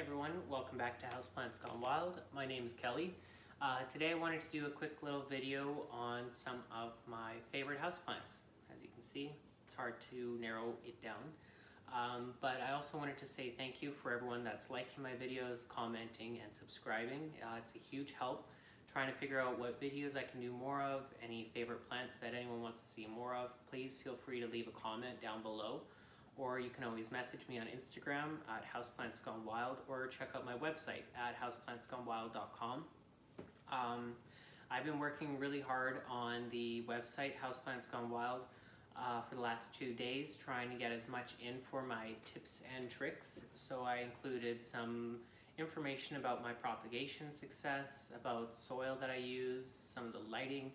everyone, welcome back to Houseplants Gone Wild. My name is Kelly. Today I wanted to do a quick little video on some of my favorite houseplants. As you can see, it's hard to narrow it down. But I also wanted to say thank you for everyone that's liking my videos, commenting, and subscribing. It's a huge help trying to figure out what videos I can do more of, any favorite plants that anyone wants to see more of. Please feel free to leave a comment down below. Or you can always message me on Instagram at houseplantsgonewild or check out my website at houseplantsgonewild.com. I've been working really hard on the website Houseplants Gone Wild for the last 2 days, trying to get as much in for my tips and tricks. So I included some information about my propagation success, about soil that I use, some of the lighting,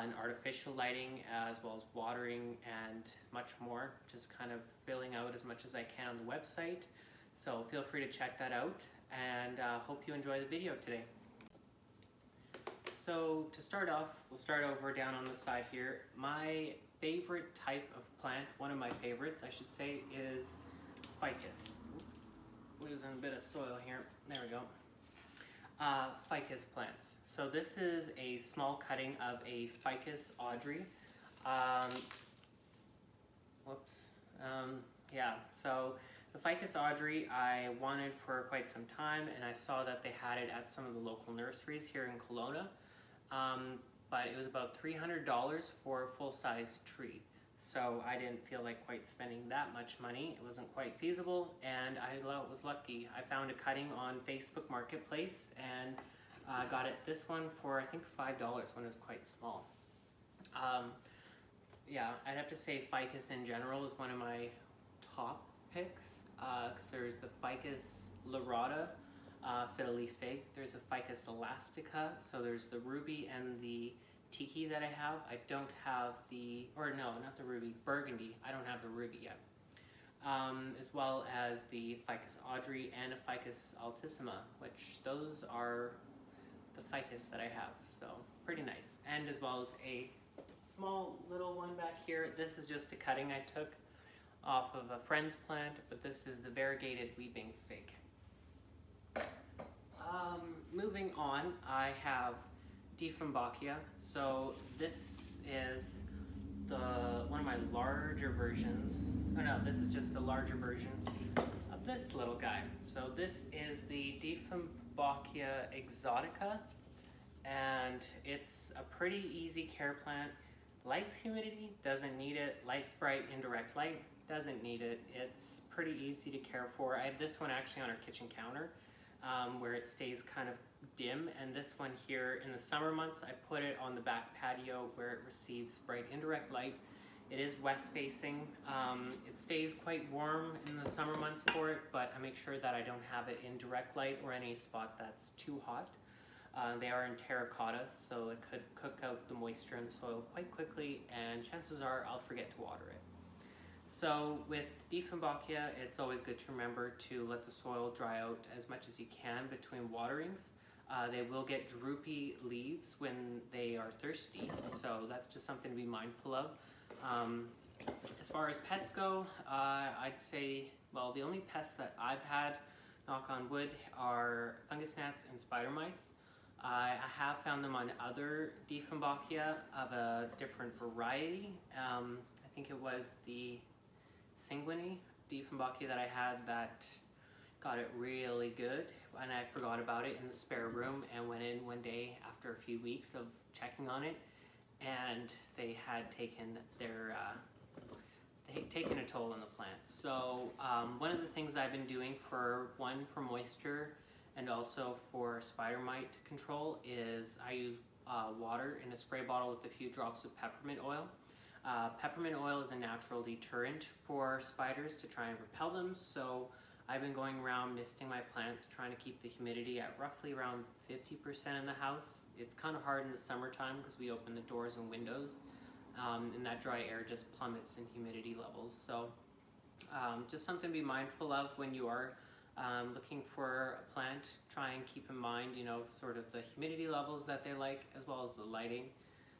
and artificial lighting, as well as watering and much more. Just kind of filling out as much as I can on the website. So feel free to check that out, and hope you enjoy the video today. So to start off, we'll start over down on the side here. My favorite type of plant, one of my favorites I should say, is Ficus. Losing a bit of soil here. There we go. Ficus plants. So this is a small cutting of a Ficus audrey. So the Ficus audrey I wanted for quite some time, and I saw that they had it at some of the local nurseries here in Kelowna. But it was about $300 for a full-size tree. So I didn't feel like quite spending that much money. It wasn't quite feasible, and I was lucky. I found a cutting on Facebook Marketplace and got this one for I think $5 when it was quite small. Yeah, I'd have to say Ficus in general is one of my top picks, because there's the Ficus lyrata, fiddle leaf fig. There's a Ficus elastica, so there's the ruby and the tiki that I have. I don't have the, or no, not the ruby, burgundy. I don't have the ruby yet. As well as the Ficus audrey and a Ficus altissima, which those are the Ficus that I have, so pretty nice. And as well as a small little one back here. This is just a cutting I took off of a friend's plant, but this is the variegated weeping fig. Moving on, I have deepambakia. So this is one of my larger versions. Oh no, this is just a larger version of this little guy. So this is the Deepambakia Exotica, and it's a pretty easy care plant. Likes humidity, doesn't need it. Likes bright indirect light, doesn't need it. It's pretty easy to care for. I have this one actually on our kitchen counter, where it stays kind of dim, and this one here in the summer months I put it on the back patio where it receives bright indirect light. It is west facing. It stays quite warm in the summer months for it, but I make sure that I don't have it in direct light or any spot that's too hot. They are in terracotta, so it could cook out the moisture in the soil quite quickly, and chances are I'll forget to water it. So with deepambakia, it's always good to remember to let the soil dry out as much as you can between waterings. They will get droopy leaves when they are thirsty, so that's just something to be mindful of. As far as pests go, I'd say, well, the only pests that I've had, knock on wood, are fungus gnats and spider mites. I have found them on other deepambakia of a different variety. I think it was the Syngonium deepambakia that I had that got it really good, and I forgot about it in the spare room and went in one day after a few weeks of checking on it, and they had taken taken a toll on the plant. So one of the things I've been doing for moisture and also for spider mite control is I use water in a spray bottle with a few drops of peppermint oil. Peppermint oil is a natural deterrent for spiders to try and repel them, so I've been going around misting my plants, trying to keep the humidity at roughly around 50% in the house. It's kind of hard in the summertime because we open the doors and windows, and that dry air just plummets in humidity levels. So just something to be mindful of when you are looking for a plant. Try and keep in mind, sort of the humidity levels that they like, as well as the lighting.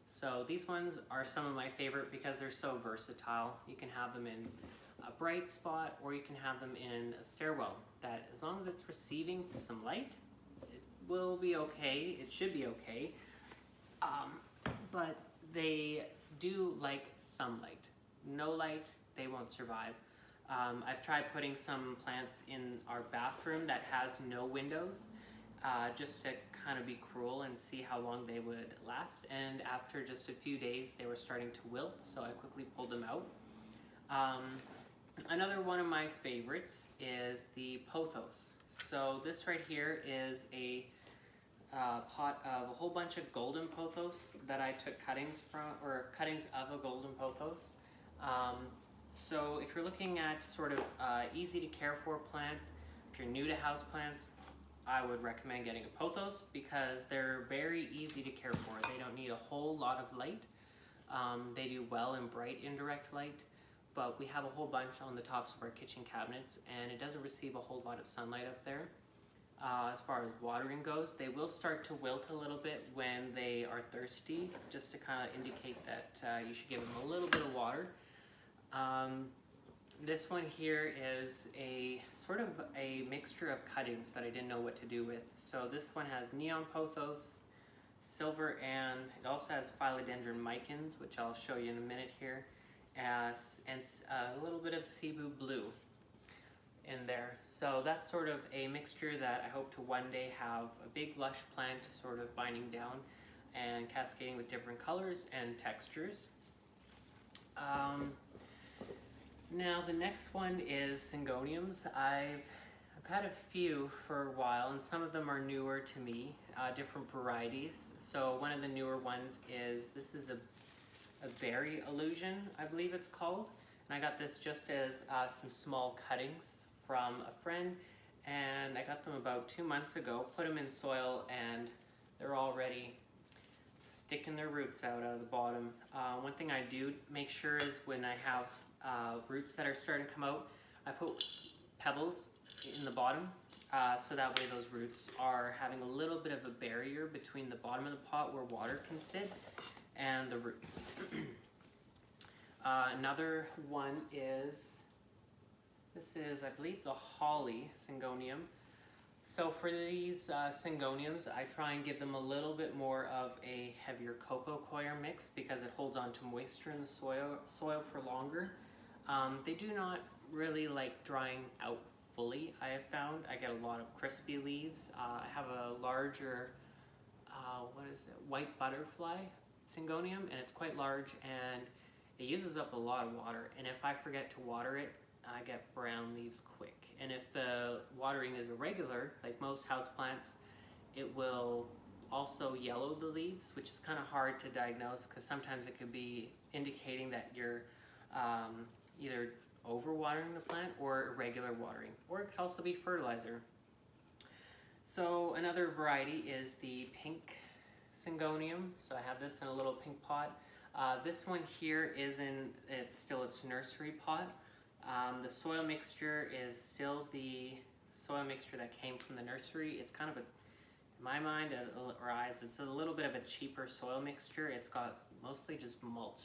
So these ones are some of my favorite because they're so versatile. You can have them in a bright spot, or you can have them in a stairwell. That as long as it's receiving some light, it will be okay. It should be okay. But they do like some light. No light, they won't survive. I've tried putting some plants in our bathroom that has no windows, just to kind of be cruel and see how long they would last. And after just a few days, they were starting to wilt, so I quickly pulled them out. Another one of my favorites is the Pothos. So this right here is a pot of a whole bunch of golden pothos that I took cuttings from, or cuttings of a golden pothos. So if you're looking at sort of easy to care for plant, if you're new to houseplants, I would recommend getting a pothos because they're very easy to care for. They don't need a whole lot of light. They do well in bright indirect light, but we have a whole bunch on the tops of our kitchen cabinets, and it doesn't receive a whole lot of sunlight up there. As far as watering goes, they will start to wilt a little bit when they are thirsty, just to kind of indicate that you should give them a little bit of water. This one here is a sort of a mixture of cuttings that I didn't know what to do with. So this one has neon pothos, silver, and it also has phylodendron micans, which I'll show you in a minute here, and a little bit of cebu blue in there. So that's sort of a mixture that I hope to one day have a big lush plant sort of binding down and cascading with different colors and textures. Now the next one is Syngoniums. I've had a few for a while, and some of them are newer to me, different varieties. So one of the newer ones is, this is a berry illusion, I believe it's called. And I got this just as some small cuttings from a friend, and I got them about 2 months ago, put them in soil, and they're already sticking their roots out of the bottom. One thing I do make sure is when I have roots that are starting to come out, I put pebbles in the bottom, so that way those roots are having a little bit of a barrier between the bottom of the pot where water can sit and the roots. Another one is, this is, I believe, the Holly Syngonium. So for these Syngoniums, I try and give them a little bit more of a heavier cocoa coir mix because it holds on to moisture in the soil for longer. They do not really like drying out fully, I have found. I get a lot of crispy leaves. I have a larger, white butterfly Syngonium, and it's quite large, and it uses up a lot of water. And if I forget to water it, I get brown leaves quick. And if the watering is irregular, like most houseplants, it will also yellow the leaves, which is kind of hard to diagnose because sometimes it could be indicating that you're either over-watering the plant or irregular watering, or it could also be fertilizer. So another variety is the pink Syngonium. So I have this in a little pink pot. This one here is in still its nursery pot. The soil mixture is still the soil mixture that came from the nursery. It's kind of in my mind or eyes, it's a little bit of a cheaper soil mixture. It's got mostly just mulch,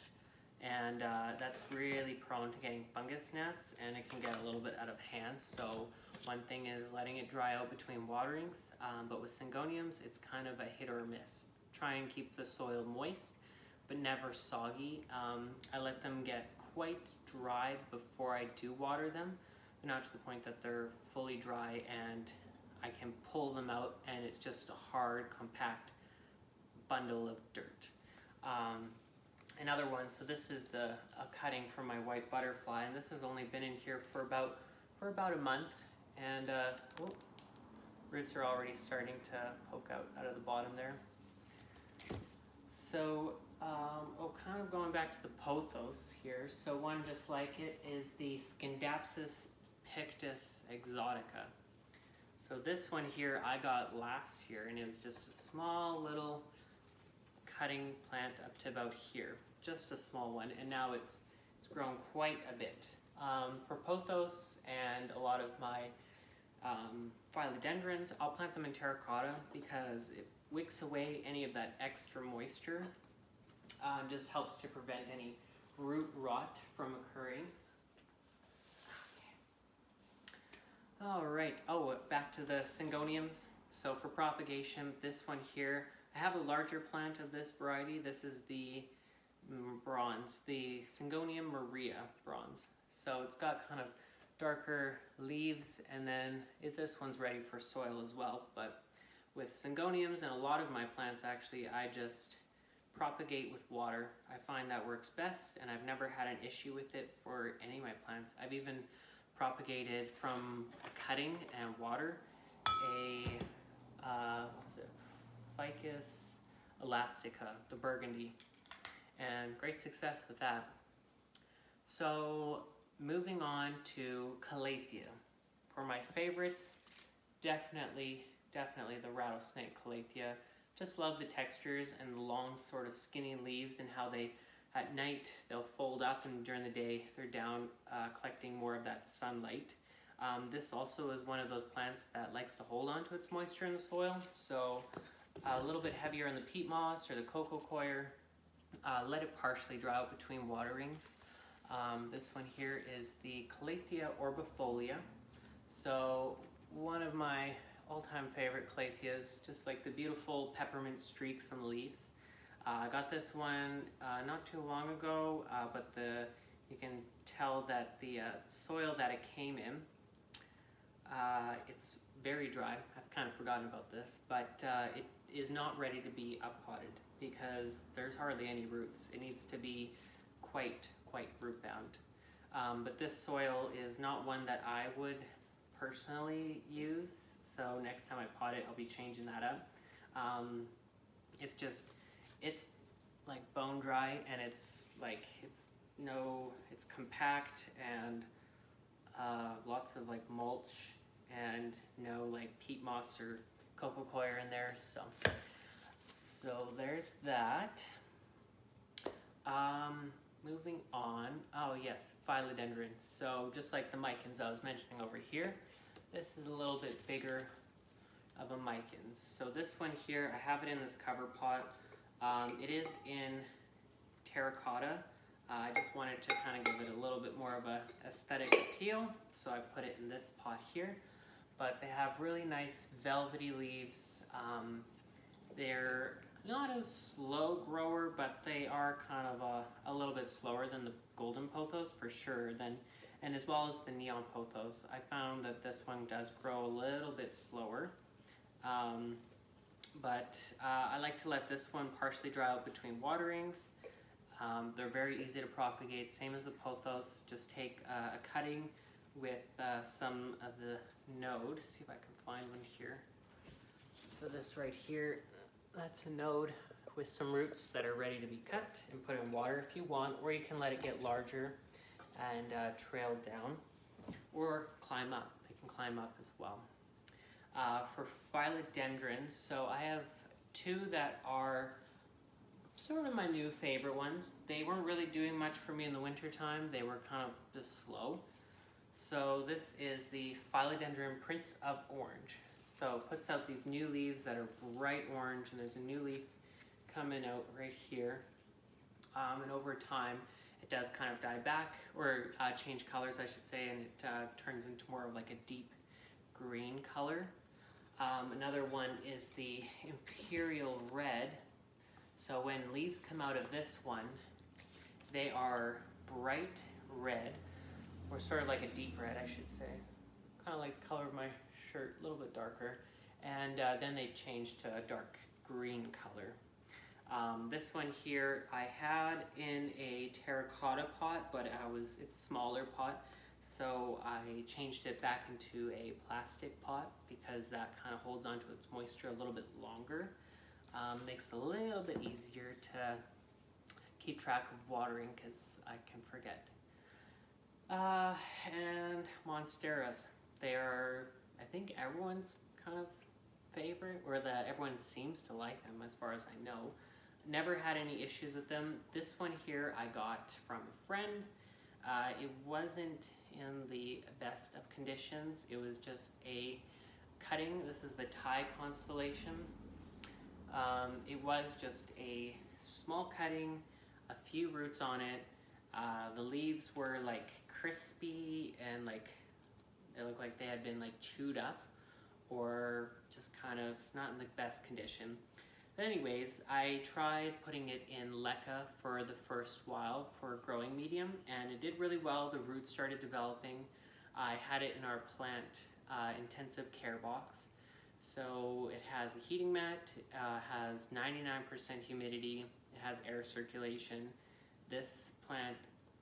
and that's really prone to getting fungus gnats, and it can get a little bit out of hand. So one thing is letting it dry out between waterings, but with Syngoniums, it's kind of a hit or miss. Try and keep the soil moist, but never soggy. I let them get quite dry before I do water them, but not to the point that they're fully dry and I can pull them out and it's just a hard, compact bundle of dirt. Another one, so this is a cutting from my white butterfly, and this has only been in here for about a month, and roots are already starting to poke out of the bottom there. So kind of going back to the Pothos here, so one just like it is the Skindapsus Exotica. So this one here I got last year, and it was just a small little cutting plant up to about here, just a small one, and now it's grown quite a bit. For Pothos and a lot of my Phylodendrons, I'll plant them in terracotta because it wicks away any of that extra moisture. Just helps to prevent any root rot from occurring. Okay. All right, back to the Syngoniums. So for propagation, this one here, I have a larger plant of this variety. This is the bronze, the Syngonium Maria bronze. So it's got kind of darker leaves, and then this one's ready for soil as well. But with Syngoniums and a lot of my plants, actually, I just propagate with water. I find that works best, and I've never had an issue with it for any of my plants. I've even propagated from cutting and water Ficus elastica, the burgundy, and great success with that. So moving on to Calathea. For my favorites, definitely the rattlesnake Calathea. Just love the textures and the long sort of skinny leaves, and how they, at night, they'll fold up, and during the day they're down collecting more of that sunlight. This also is one of those plants that likes to hold on to its moisture in the soil, so a little bit heavier on the peat moss or the cocoa coir. Let it partially dry out between waterings. This one here is the Claytia Orbifolia. So one of my all-time favorite Calatheas, just like the beautiful peppermint streaks on the leaves. I got this one not too long ago, but you can tell that the soil that it came in, it's very dry. I've kind of forgotten about this, but it is not ready to be uppotted because there's hardly any roots. It needs to be quite root bound. But this soil is not one that I would personally use, so next time I pot it, I'll be changing that up. It's like bone dry, and it's compact, and lots of like mulch, and no like peat moss or cocoa coir in there. So there's that. Moving on. Oh yes, Phylodendron. So just like the micans I was mentioning over here, this is a little bit bigger of a micans. So this one here, I have it in this cover pot. It is in terracotta. I just wanted to kind of give it a little bit more of a aesthetic appeal, so I put it in this pot here. But they have really nice velvety leaves. They're not a slow grower, but they are kind of a little bit slower than the golden pothos for sure, and as well as the neon pothos. I found that this one does grow a little bit slower, but I like to let this one partially dry out between waterings. They're very easy to propagate, same as the pothos. Just take a cutting with some of the node. See if I can find one here. So this right here, that's a node with some roots that are ready to be cut, and put in water if you want, or you can let it get larger and trail down, or climb up. They can climb up as well. For phylodendrons, so I have two that are sort of my new favorite ones. They weren't really doing much for me in the winter time. They were kind of just slow. So this is the Phylodendron Prince of Orange. So it puts out these new leaves that are bright orange, and there's a new leaf coming out right here. And over time, it does kind of die back, or change colors, I should say, and it turns into more of like a deep green color. Another one is the Imperial Red. So when leaves come out of this one, they are bright red, or sort of like a deep red, I should say. Kind of like the color of my shirt, a little bit darker, and then they change to a dark green color. This one here I had in a terracotta pot, but it's smaller pot, so I changed it back into a plastic pot because that kind of holds onto its moisture a little bit longer. Makes it a little bit easier to keep track of watering because I can forget. And Monsteras, they are, I think, everyone's kind of favorite, or that everyone seems to like them as far as I know. Never had any issues with them. This one here I got from a friend. It wasn't in the best of conditions. It was just a cutting. This is the Thai Constellation. It was just a small cutting few roots on it. The leaves were like crispy and like they looked like they had been like chewed up or just kind of not in the best condition. But anyways, I tried putting it in leca for the first while for growing medium, and it did really well. The roots started developing. I had it in our plant intensive care box. So it has a heating mat, has 99% humidity, it has air circulation. This plant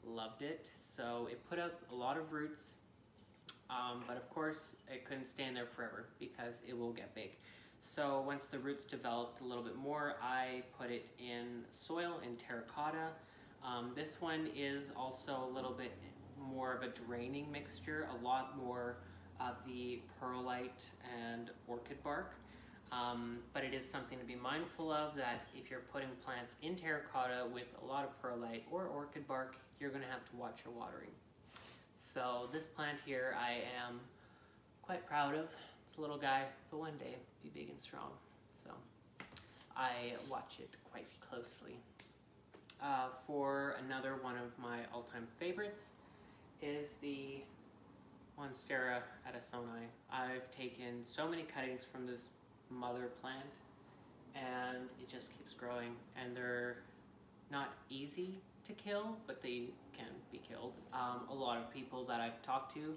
loved it, so it put up a lot of roots, but of course it couldn't stand there forever because it will get big. So once the roots developed a little bit more, I put it in soil in terracotta. This one is also a little bit more of a draining mixture, a lot more of the perlite and orchid bark. But it is something to be mindful of, that if you're putting plants in terracotta with a lot of perlite or orchid bark, you're going to have to watch your watering. So this plant here I am quite proud of. It's a little guy, but one day be big and strong. So I watch it quite closely. For another one of my all-time favorites is the Monstera Sonai. I've taken so many cuttings from this mother plant and it just keeps growing, and they're not easy to kill, but they can be killed. A lot of people that I've talked to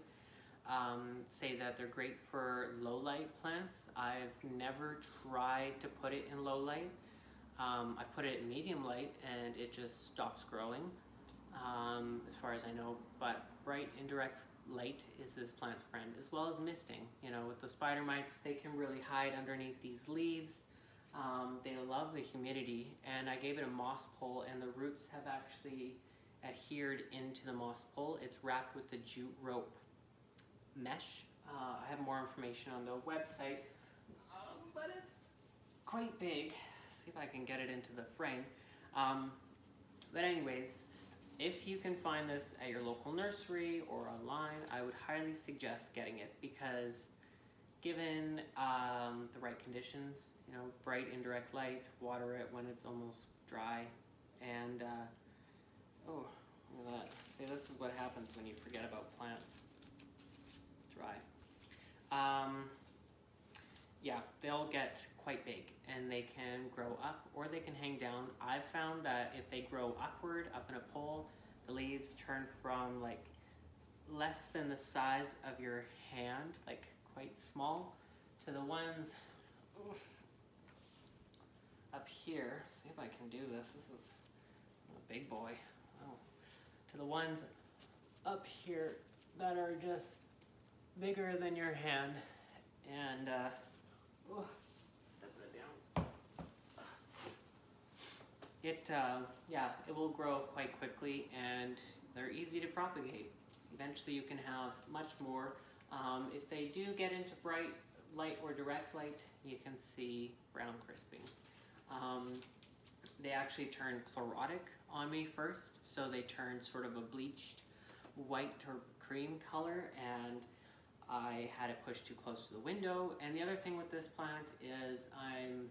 say that they're great for low light plants. I've never tried to put it in low light. I put it in medium light and it just stops growing, as far as I know. But bright indirect light is this plant's friend, as well as misting. You know, with the spider mites, they can really hide underneath these leaves. They love the humidity, and I gave it a moss pole, and the roots have actually adhered into the moss pole. It's wrapped with the jute rope mesh. I have more information on the website, but it's quite big. See if I can get it into the frame. But anyways, if you can find this at your local nursery or online, I would highly suggest getting it, because given the right conditions, you know, bright indirect light, water it when it's almost dry, and oh, look at that. See, this is what happens when you forget about plants. Dry. Yeah, they'll get quite big and they can grow up or they can hang down. I've found that if they grow upward, up in a pole, the leaves turn from like less than the size of your hand, like quite small, to the ones up here. See if I can do this. This is a big boy. Oh. To the ones up here that are just bigger than your hand, and set that down. It will grow quite quickly, and they're easy to propagate. Eventually you can have much more. If they do get into bright light or direct light, you can see brown crisping. They actually turn chlorotic on me first, so they turn sort of a bleached white or cream color, and I had it pushed too close to the window. And the other thing with this plant is I'm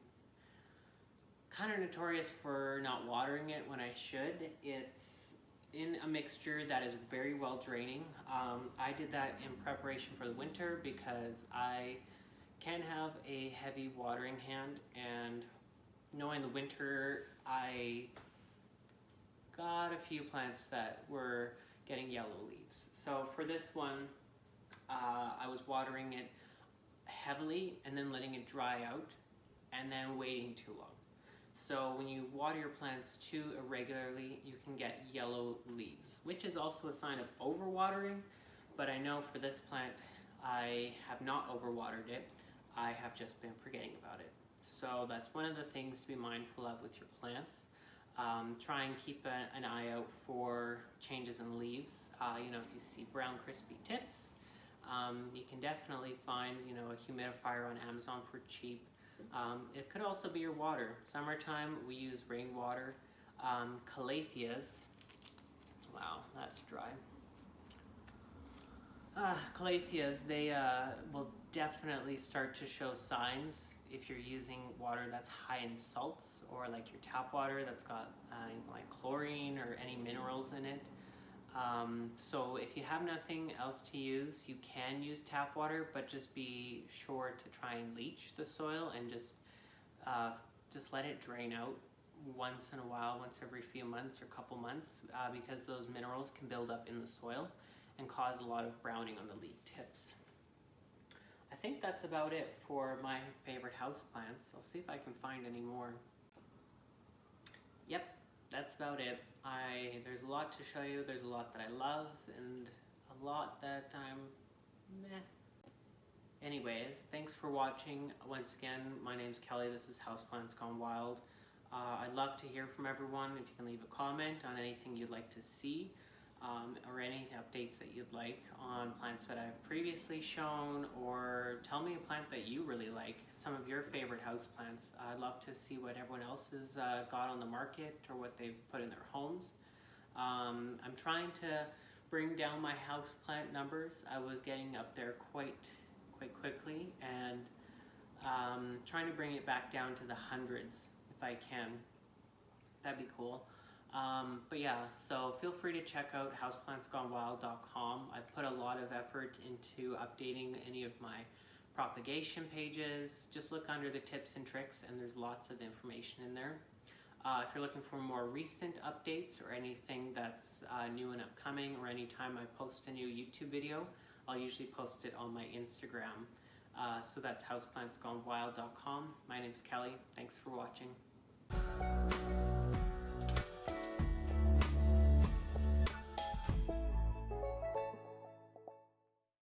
kind of notorious for not watering it when I should. It's in a mixture that is very well draining. I did that in preparation for the winter because I can have a heavy watering hand, and knowing the winter, I got a few plants that were getting yellow leaves. So for this one, I was watering it heavily and then letting it dry out and then waiting too long. So when you water your plants too irregularly, you can get yellow leaves, which is also a sign of overwatering. But I know for this plant, I have not overwatered it. I have just been forgetting about it. So that's one of the things to be mindful of with your plants. Try and keep an eye out for changes in leaves. You know, if you see brown crispy tips, you can definitely find, you know, a humidifier on Amazon for cheap. It could also be your water. Summertime, we use rainwater. Calatheas, wow, that's dry. Calatheas, they will definitely start to show signs if you're using water that's high in salts, or like your tap water that's got like chlorine or any minerals in it. So if you have nothing else to use, you can use tap water, but just be sure to try and leach the soil and just let it drain out once in a while, once every few months or couple months, because those minerals can build up in the soil and cause a lot of browning on the leaf tips. I think that's about it for my favorite houseplants. I'll see if I can find any more. Yep, that's about it. There's a lot to show you. There's a lot that I love and a lot that I'm meh. Anyways, thanks for watching. Once again, my name's Kelly. This is Houseplants Gone Wild. I'd love to hear from everyone. If you can leave a comment on anything you'd like to see, or any updates that you'd like on plants that I've previously shown, or tell me a plant that you really like, some of your favorite houseplants. I'd love to see what everyone else has got on the market or what they've put in their homes. I'm trying to bring down my houseplant numbers. I was getting up there quite quickly, and trying to bring it back down to the hundreds if I can. That'd be cool. But yeah, so feel free to check out houseplantsgonewild.com. I've put a lot of effort into updating any of my propagation pages. Just look under the tips and tricks, and there's lots of information in there. If you're looking for more recent updates or anything that's new and upcoming, or anytime I post a new YouTube video, I'll usually post it on my Instagram. So that's houseplantsgonewild.com. My name's Kelly. Thanks for watching.